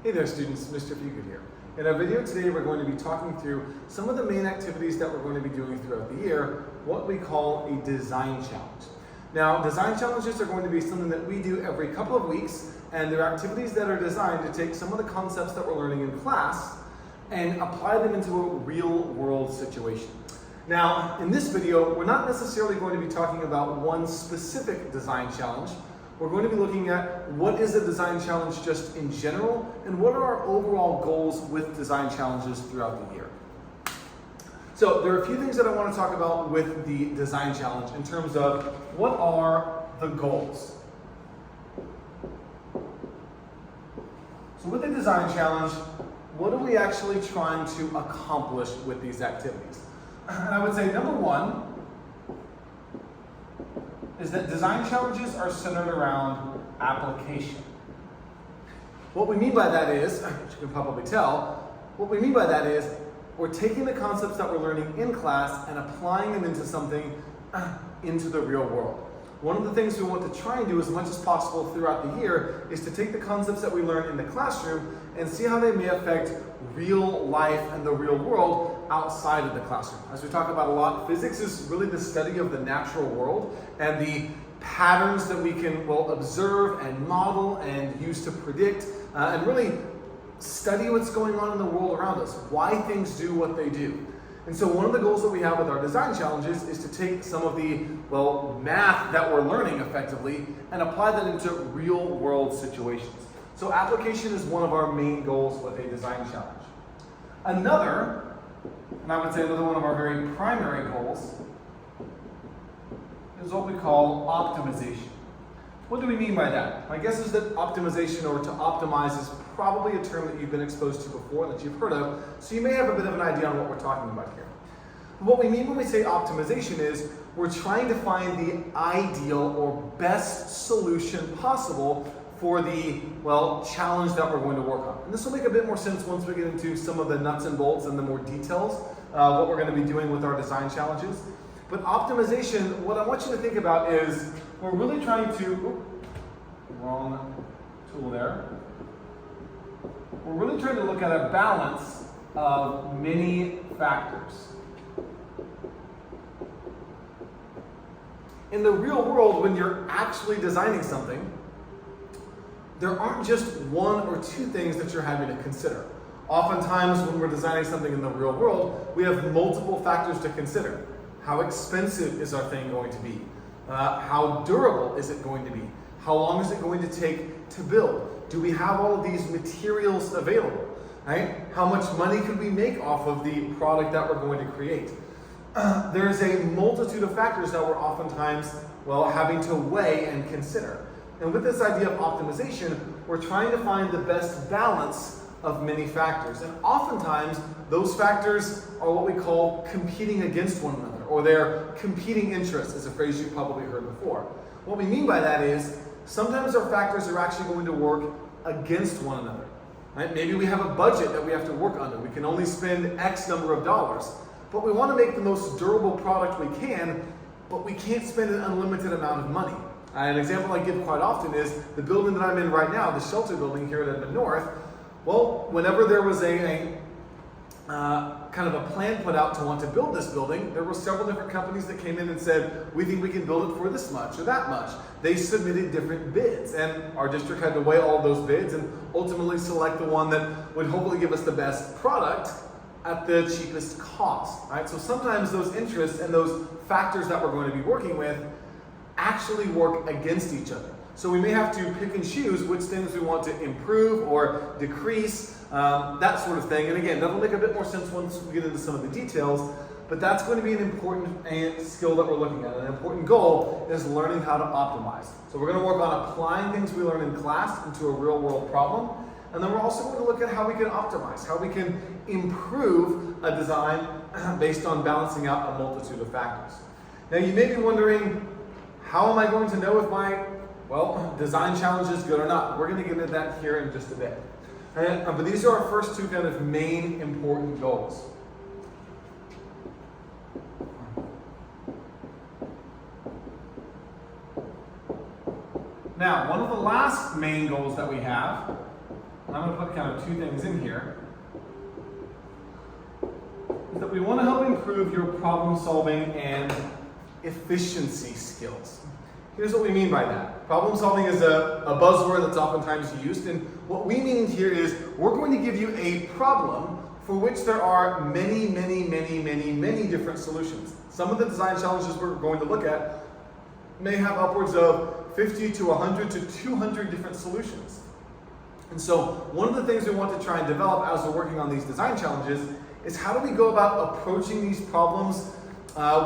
Hey there students, Mr. Fugit here. In our video today we're going to be talking through some of the main activities that we're going to be doing throughout the year, what we call a design challenge. Now design challenges are going to be something that we do every couple of weeks, and they're activities that are designed to take some of the concepts that we're learning in class and apply them into a real world situation. Now in this video we're not necessarily going to be talking about one specific design challenge. We're going to be looking at what is a design challenge just in general, and what are our overall goals with design challenges throughout the year. So there are a few things that I want to talk about with the design challenge in terms of what are the goals. So with the design challenge, what are we actually trying to accomplish with these activities? And I would say number one is that design challenges are centered around application. What we mean by that is, as you can probably tell, what we mean by that is we're taking the concepts that we're learning in class and applying them into something into the real world. One of the things we want to try and do as much as possible throughout the year is to take the concepts that we learn in the classroom and see how they may affect real life and the real world outside of the classroom. As we talk about a lot, physics is really the study of the natural world and the patterns that we can observe and model and use to predict and really study what's going on in the world around us, why things do what they do. And so one of the goals that we have with our design challenges is to take some of the, math that we're learning effectively and apply that into real world situations. So application is one of our main goals with a design challenge. Another, and I would say another one of our very primary goals, is what we call optimization. What do we mean by that? My guess is that optimization, or to optimize, is probably a term that you've been exposed to before, that you've heard of, so you may have a bit of an idea on what we're talking about here. What we mean when we say optimization is we're trying to find the ideal or best solution possible for the, challenge that we're going to work on. And this will make a bit more sense once we get into some of the nuts and bolts and the more details what we're going to be doing with our design challenges. But optimization, what I want you to think about is we're really trying to, wrong tool there. We're really trying to look at a balance of many factors. In the real world, when you're actually designing something, there aren't just one or two things that you're having to consider. Oftentimes when we're designing something in the real world, we have multiple factors to consider. How expensive is our thing going to be? How durable is it going to be? How long is it going to take to build? Do we have all of these materials available? Right? How much money could we make off of the product that we're going to create? There's a multitude of factors that we're oftentimes, having to weigh and consider. And with this idea of optimization, we're trying to find the best balance of many factors. And oftentimes, those factors are what we call competing against one another, or they're competing interests, is a phrase you've probably heard before. What we mean by that is, sometimes our factors are actually going to work against one another. Right? Maybe we have a budget that we have to work under. We can only spend X number of dollars, but we want to make the most durable product we can, but we can't spend an unlimited amount of money. An example I give quite often is the building that I'm in right now, the shelter building here at Edmond North. Whenever there was a kind of a plan put out to want to build this building, there were several different companies that came in and said, we think we can build it for this much or that much. They submitted different bids, and our district had to weigh all of those bids and ultimately select the one that would hopefully give us the best product at the cheapest cost. Right? So sometimes those interests and those factors that we're going to be working with actually work against each other. So we may have to pick and choose which things we want to improve or decrease, that sort of thing. And again, that'll make a bit more sense once we get into some of the details, but that's going to be an important skill that we're looking at. An important goal is learning how to optimize. So we're going to work on applying things we learn in class into a real world problem. And then we're also going to look at how we can optimize, how we can improve a design based on balancing out a multitude of factors. Now you may be wondering, how am I going to know if my design challenge is good or not? We're going to get into that here in just a bit. But these are our first two kind of main important goals. Now, one of the last main goals that we have and I'm going to put kind of two things in here, is that we want to help improve your problem solving and efficiency skills. Here's what we mean by that. Problem solving is a buzzword that's oftentimes used, and what we mean here is we're going to give you a problem for which there are many different solutions. Some of the design challenges we're going to look at may have upwards of 50 to 100 to 200 different solutions. And so one of the things we want to try and develop as we're working on these design challenges is how do we go about approaching these problems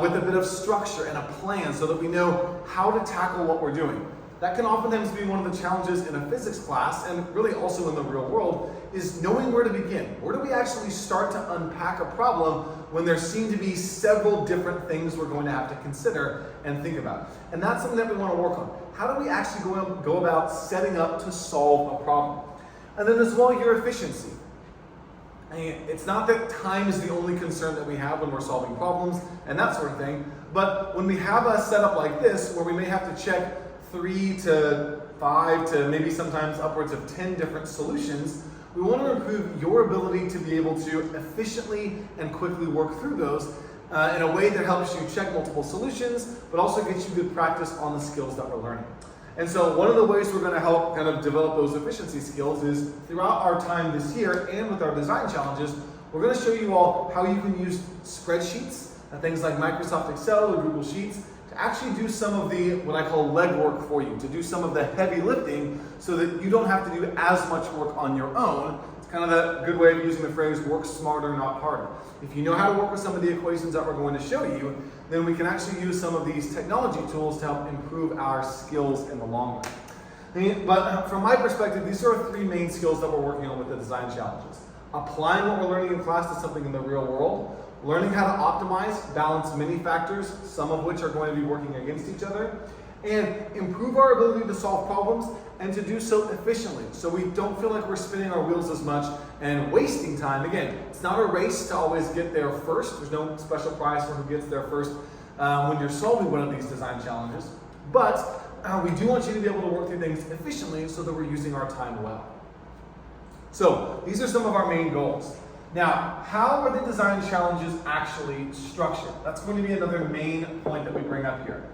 with a bit of structure and a plan so that we know how to tackle what we're doing. That can oftentimes be one of the challenges in a physics class, and really also in the real world, is knowing where to begin. Where do we actually start to unpack a problem when there seem to be several different things we're going to have to consider and think about? And that's something that we want to work on. How do we actually go about setting up to solve a problem? And then as well, your efficiency. I mean, it's not that time is the only concern that we have when we're solving problems and that sort of thing, but when we have a setup like this where we may have to check 3 to 5 to maybe sometimes upwards of 10 different solutions, we want to improve your ability to be able to efficiently and quickly work through those in a way that helps you check multiple solutions, but also gets you good practice on the skills that we're learning. And so one of the ways we're going to help kind of develop those efficiency skills is throughout our time this year and with our design challenges, we're going to show you all how you can use spreadsheets, things like Microsoft Excel or Google Sheets, to actually do some of the, what I call legwork for you, to do some of the heavy lifting so that you don't have to do as much work on your own. It's kind of a good way of using the phrase, work smarter, not harder. If you know how to work with some of the equations that we're going to show you, then we can actually use some of these technology tools to help improve our skills in the long run. But from my perspective, these are 3 main skills that we're working on with the design challenges. Applying what we're learning in class to something in the real world, learning how to optimize, balance many factors, some of which are going to be working against each other, and improve our ability to solve problems and to do so efficiently so we don't feel like we're spinning our wheels as much and wasting time. Again, it's not a race to always get there first. There's no special prize for who gets there first when you're solving one of these design challenges, but we do want you to be able to work through things efficiently so that we're using our time well. So these are some of our main goals. Now, how are the design challenges actually structured? That's going to be another main point that we bring up here.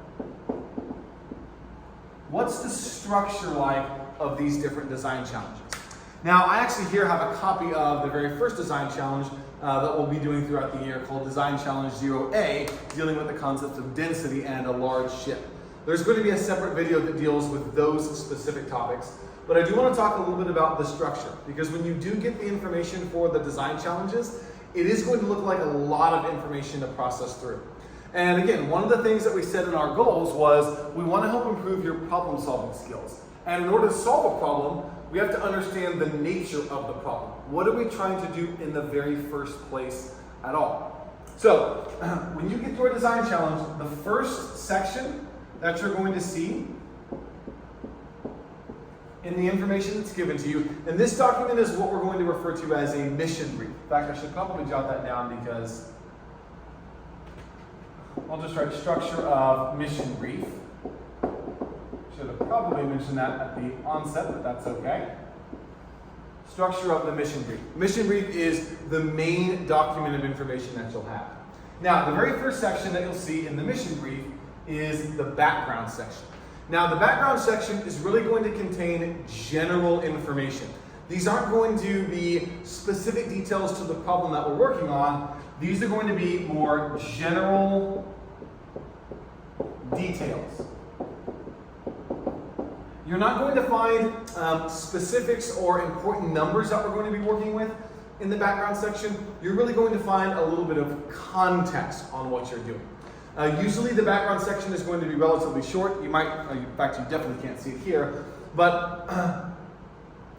What's the structure like of these different design challenges? Now, I actually here have a copy of the very first design challenge that we'll be doing throughout the year called Design Challenge 0A, dealing with the concept of density and a large ship. There's going to be a separate video that deals with those specific topics, but I do want to talk a little bit about the structure, because when you do get the information for the design challenges, it is going to look like a lot of information to process through. And again, one of the things that we said in our goals was we want to help improve your problem solving skills. And in order to solve a problem, we have to understand the nature of the problem. What are we trying to do in the very first place at all? So when you get to a design challenge, the first section that you're going to see in the information that's given to you, and this document is what we're going to refer to as a mission brief. In fact, I should probably jot that down because I'll just write structure of mission brief. Should have probably mentioned that at the onset, but that's okay. Structure of the mission brief. Mission brief is the main document of information that you'll have. Now, the very first section that you'll see in the mission brief is the background section. Now, the background section is really going to contain general information. These aren't going to be specific details to the problem that we're working on. These are going to be more general details. You're not going to find specifics or important numbers that we're going to be working with in the background section. You're really going to find a little bit of context on what you're doing. Usually the background section is going to be relatively short. You might, in fact, you definitely can't see it here, but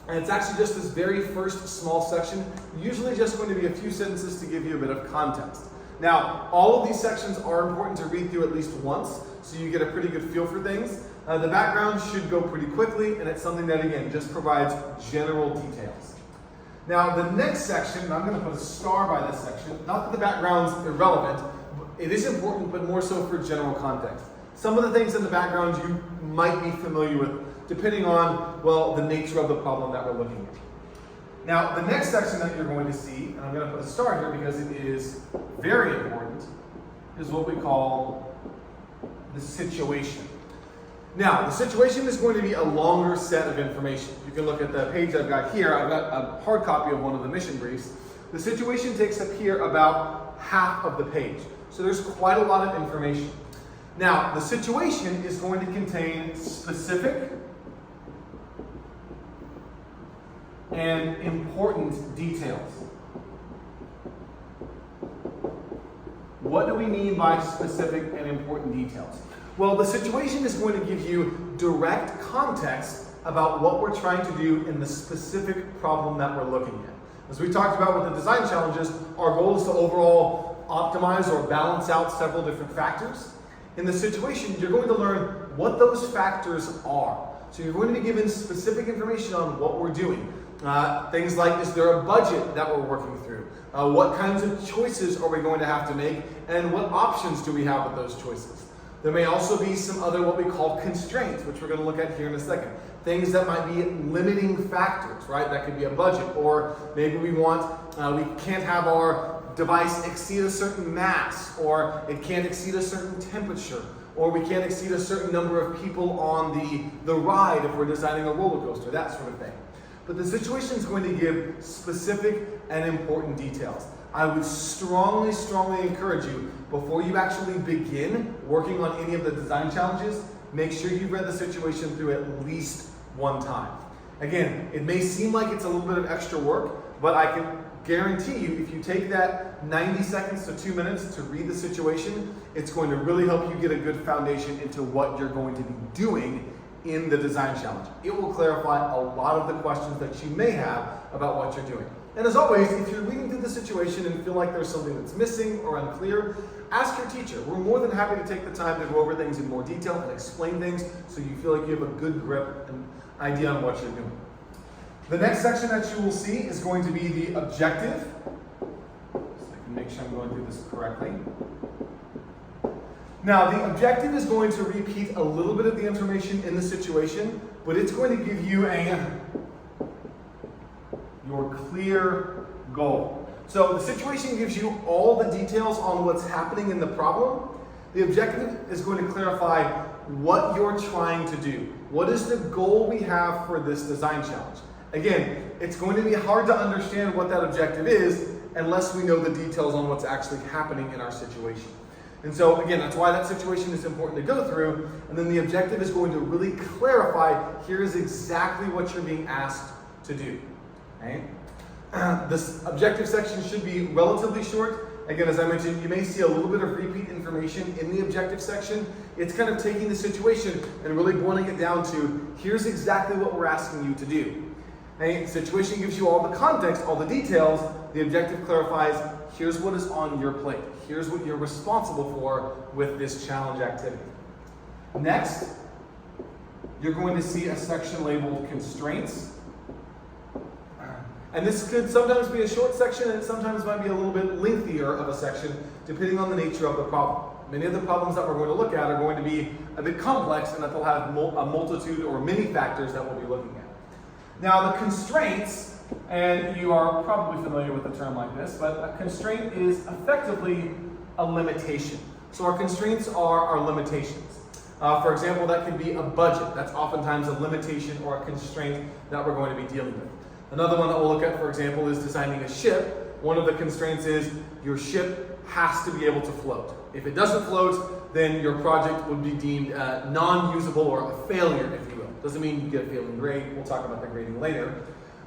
and it's actually just this very first small section, usually just going to be a few sentences to give you a bit of context. Now, all of these sections are important to read through at least once, so you get a pretty good feel for things. The background should go pretty quickly, and it's something that, again, just provides general details. Now, the next section, and I'm going to put a star by this section, not that the background's irrelevant, it is important, but more so for general context. Some of the things in the background you might be familiar with, depending on, well, the nature of the problem that we're looking at. Now, the next section that you're going to see, and I'm going to put a star here because it is very important, is what we call the situation. Now, the situation is going to be a longer set of information. You can look at the page I've got here. I've got a hard copy of one of the mission briefs. The situation takes up here about half of the page. So there's quite a lot of information. Now, the situation is going to contain specific and important details. What do we mean by specific and important details? Well, the situation is going to give you direct context about what we're trying to do in the specific problem that we're looking at. As we talked about with the design challenges, our goal is to overall optimize or balance out several different factors. In the situation, you're going to learn what those factors are. So you're going to be given specific information on what we're doing. Things like, is there a budget that we're working through? What kinds of choices are we going to have to make? And what options do we have with those choices? There may also be some other what we call constraints, which we're going to look at here in a second. Things that might be limiting factors, right? That could be a budget, or maybe we can't have our device exceed a certain mass, or it can't exceed a certain temperature, or we can't exceed a certain number of people on the ride if we're designing a roller coaster, that sort of thing. But the situation is going to give specific and important details. I would strongly, strongly encourage you, before you actually begin working on any of the design challenges, make sure you've read the situation through at least one time. Again, it may seem like it's a little bit of extra work, but I can guarantee you, if you take that 90 seconds to 2 minutes to read the situation, it's going to really help you get a good foundation into what you're going to be doing in the design challenge. It will clarify a lot of the questions that you may have about what you're doing. And as always, if you're reading through the situation and feel like there's something that's missing or unclear, ask your teacher. We're more than happy to take the time to go over things in more detail and explain things so you feel like you have a good grip and idea on what you're doing. The next section that you will see is going to be the objective. So I can make sure I'm going through this correctly. Now, the objective is going to repeat a little bit of the information in the situation, but it's going to give you your clear goal. So the situation gives you all the details on what's happening in the problem. The objective is going to clarify what you're trying to do. What is the goal we have for this design challenge? Again, it's going to be hard to understand what that objective is unless we know the details on what's actually happening in our situation. And so again, that's why that situation is important to go through. And then the objective is going to really clarify, here's exactly what you're being asked to do. Okay? This objective section should be relatively short. Again, as I mentioned, you may see a little bit of repeat information in the objective section. It's kind of taking the situation and really boiling it down to, here's exactly what we're asking you to do. Okay? The situation gives you all the context, all the details. The objective clarifies, here's what is on your plate. Here's what you're responsible for with this challenge activity. Next, you're going to see a section labeled constraints. And this could sometimes be a short section, and it sometimes might be a little bit lengthier of a section, depending on the nature of the problem. Many of the problems that we're going to look at are going to be a bit complex, and that they'll have a multitude or many factors that we'll be looking at. Now, the constraints, and you are probably familiar with a term like this, but a constraint is effectively a limitation. So our constraints are our limitations. For example, that could be a budget. That's oftentimes a limitation or a constraint that we're going to be dealing with. Another one that we'll look at, for example, is designing a ship. One of the constraints is your ship has to be able to float. If it doesn't float, then your project would be deemed non-usable or a failure, if you will. Doesn't mean you get a failing grade. We'll talk about the grading later.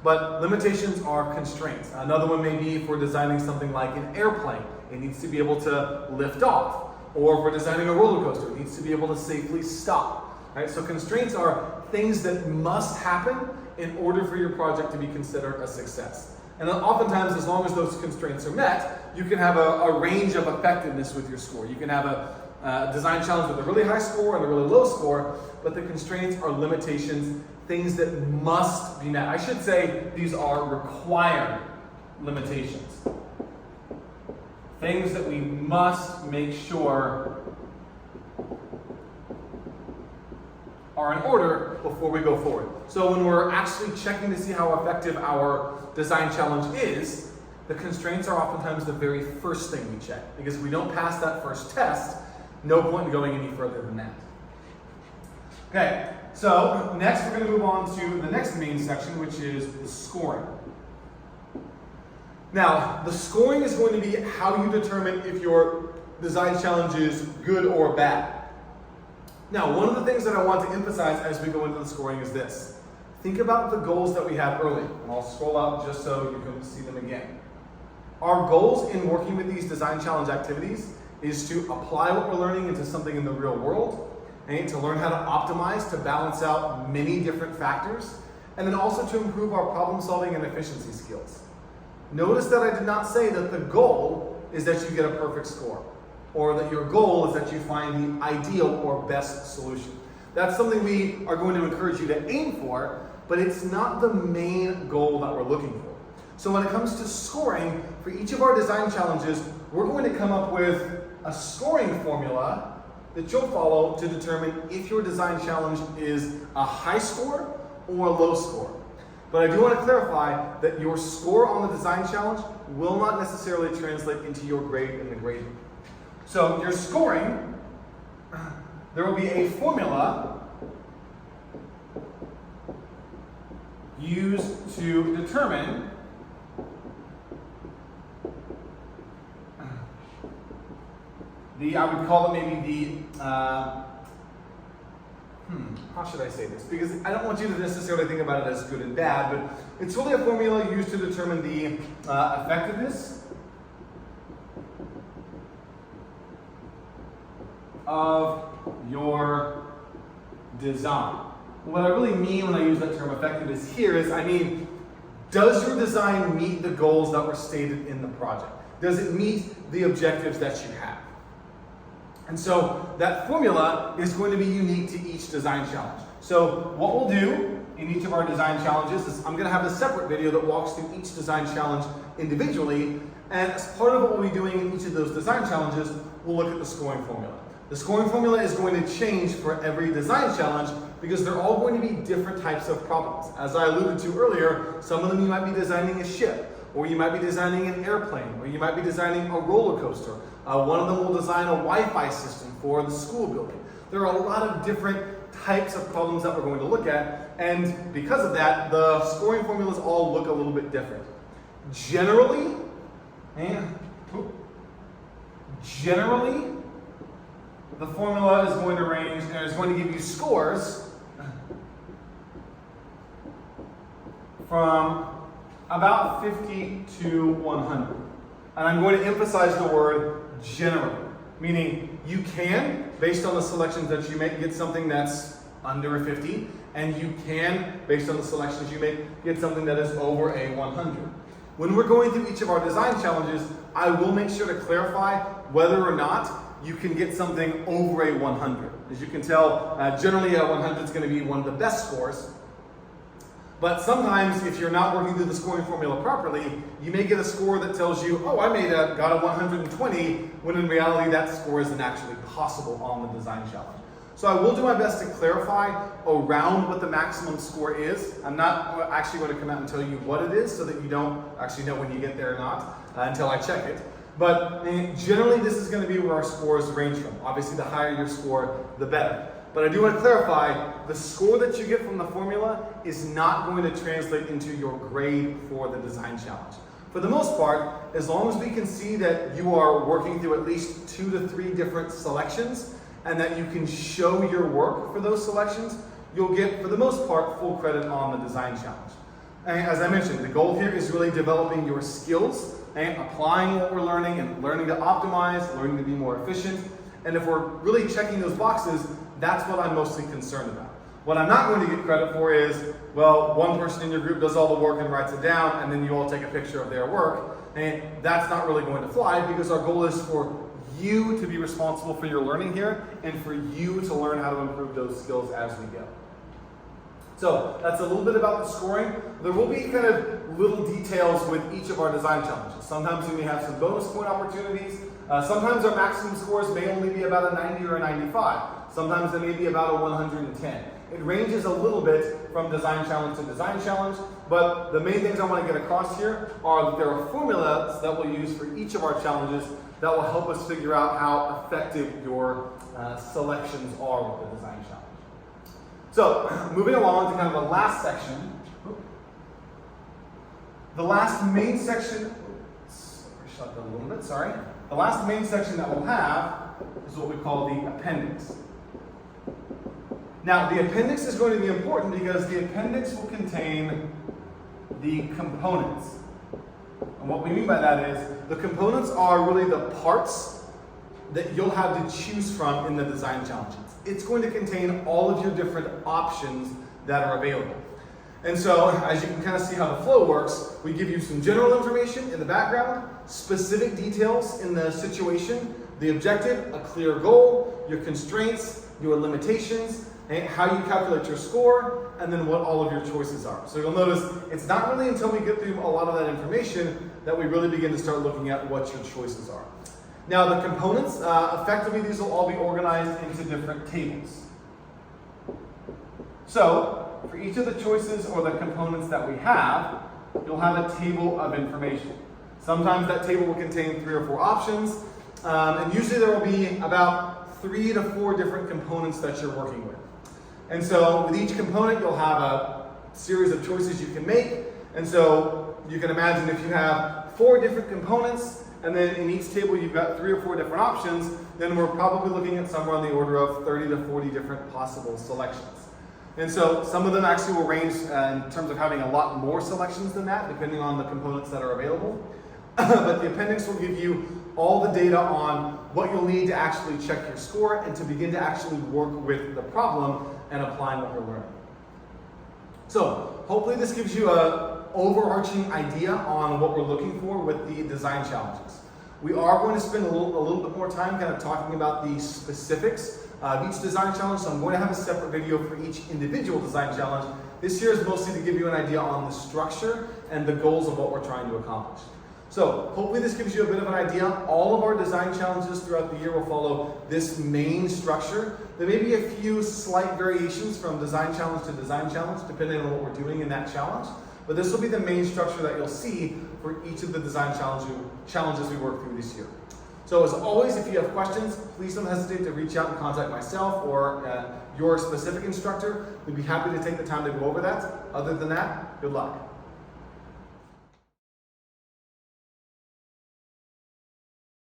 But limitations are constraints. Another one may be if we're designing something like an airplane. It needs to be able to lift off. Or if we're designing a roller coaster, it needs to be able to safely stop. Right? So constraints are things that must happen in order for your project to be considered a success. And oftentimes, as long as those constraints are met, you can have a range of effectiveness with your score. You can have a design challenge with a really high score and a really low score, but the constraints are limitations, things that must be met. I should say these are required limitations. Things that we must make sure are in order before we go forward. So when we're actually checking to see how effective our design challenge is, the constraints are oftentimes the very first thing we check. Because if we don't pass that first test, no point in going any further than that. Okay, so next we're going to move on to the next main section, which is the scoring. Now, the scoring is going to be how you determine if your design challenge is good or bad. Now, one of the things that I want to emphasize as we go into the scoring is this. Think about the goals that we had early, and I'll scroll up just so you can see them again. Our goals in working with these design challenge activities is to apply what we're learning into something in the real world, and to learn how to optimize, to balance out many different factors, and then also to improve our problem solving and efficiency skills. Notice that I did not say that the goal is that you get a perfect score, or that your goal is that you find the ideal or best solution. That's something we are going to encourage you to aim for, but it's not the main goal that we're looking for. So when it comes to scoring, for each of our design challenges, we're going to come up with a scoring formula that you'll follow to determine if your design challenge is a high score or a low score. But I do want to clarify that your score on the design challenge will not necessarily translate into your grade in the grade book. So your scoring, there will be a formula used to determine I would call it maybe the, how should I say this? Because I don't want you to necessarily think about it as good and bad, but it's really a formula used to determine the effectiveness of your design. What I really mean when I use that term effectiveness here is, I mean, does your design meet the goals that were stated in the project? Does it meet the objectives that you have? And so that formula is going to be unique to each design challenge. So what we'll do in each of our design challenges is I'm going to have a separate video that walks through each design challenge individually. And as part of what we'll be doing in each of those design challenges, we'll look at the scoring formula. The scoring formula is going to change for every design challenge because they're all going to be different types of problems. As I alluded to earlier, some of them you might be designing a ship, or you might be designing an airplane, or you might be designing a roller coaster. One of them will design a Wi-Fi system for the school building. There are a lot of different types of problems that we're going to look at, and because of that, the scoring formulas all look a little bit different. Generally, the formula is going to range, and it's going to give you scores from about 50 to 100. And I'm going to emphasize the word generally, meaning you can, based on the selections that you make, get something that's under a 50, and you can, based on the selections you make, get something that is over a 100. When we're going through each of our design challenges, I will make sure to clarify whether or not you can get something over a 100. As you can tell, generally a 100 is going to be one of the best scores. But sometimes, if you're not working through the scoring formula properly, you may get a score that tells you, oh, I got a 120, when in reality that score isn't actually possible on the design challenge. So I will do my best to clarify around what the maximum score is. I'm not actually going to come out and tell you what it is so that you don't actually know when you get there or not until I check it. But generally this is going to be where our scores range from. Obviously the higher your score, the better. But I do want to clarify, the score that you get from the formula is not going to translate into your grade for the design challenge. For the most part, as long as we can see that you are working through at least 2 to 3 different selections and that you can show your work for those selections, you'll get, for the most part, full credit on the design challenge. And as I mentioned, the goal here is really developing your skills and applying what we're learning and learning to optimize, learning to be more efficient. And if we're really checking those boxes, that's what I'm mostly concerned about. What I'm not going to get credit for is, well, one person in your group does all the work and writes it down, and then you all take a picture of their work. And that's not really going to fly because our goal is for you to be responsible for your learning here and for you to learn how to improve those skills as we go. So that's a little bit about the scoring. There will be kind of little details with each of our design challenges. Sometimes we may have some bonus point opportunities. Sometimes our maximum scores may only be about a 90 or a 95. Sometimes they may be about a 110. it ranges a little bit from design challenge to design challenge, but the main things I want to get across here are that there are formulas that we'll use for each of our challenges that will help us figure out how effective your selections are with the design challenge. So, moving along to kind of the last section. The last main section, shut that a little bit, sorry. The last main section that we'll have is what we call the appendix. Now, the appendix is going to be important because the appendix will contain the components. And what we mean by that is the components are really the parts that you'll have to choose from in the design challenges. It's going to contain all of your different options that are available. And so, as you can kind of see how the flow works, we give you some general information in the background, specific details in the situation, the objective, a clear goal, your constraints, your limitations, and how you calculate your score, and then what all of your choices are. So you'll notice it's not really until we get through a lot of that information that we really begin to start looking at what your choices are. Now the components, effectively these will all be organized into different tables. So, for each of the choices or the components that we have, you'll have a table of information. Sometimes that table will contain 3 or 4 options, and usually there will be about 3 to 4 different components that you're working with. And so with each component, you'll have a series of choices you can make. And so you can imagine if you have 4 different components, and then in each table you've got 3 or 4 different options, then we're probably looking at somewhere on the order of 30 to 40 different possible selections. And so some of them actually will range in terms of having a lot more selections than that, depending on the components that are available. But the appendix will give you all the data on what you'll need to actually check your score and to begin to actually work with the problem and applying what you're learning. So hopefully this gives you an overarching idea on what we're looking for with the design challenges. We are going to spend a little bit more time kind of talking about the specifics of each design challenge, so I'm going to have a separate video for each individual design challenge. This here is mostly to give you an idea on the structure and the goals of what we're trying to accomplish. So hopefully this gives you a bit of an idea. All of our design challenges throughout the year will follow this main structure. There may be a few slight variations from design challenge to design challenge, depending on what we're doing in that challenge. But this will be the main structure that you'll see for each of the design challenges we work through this year. So as always, if you have questions, please don't hesitate to reach out and contact myself or your specific instructor. We'd be happy to take the time to go over that. Other than that, good luck.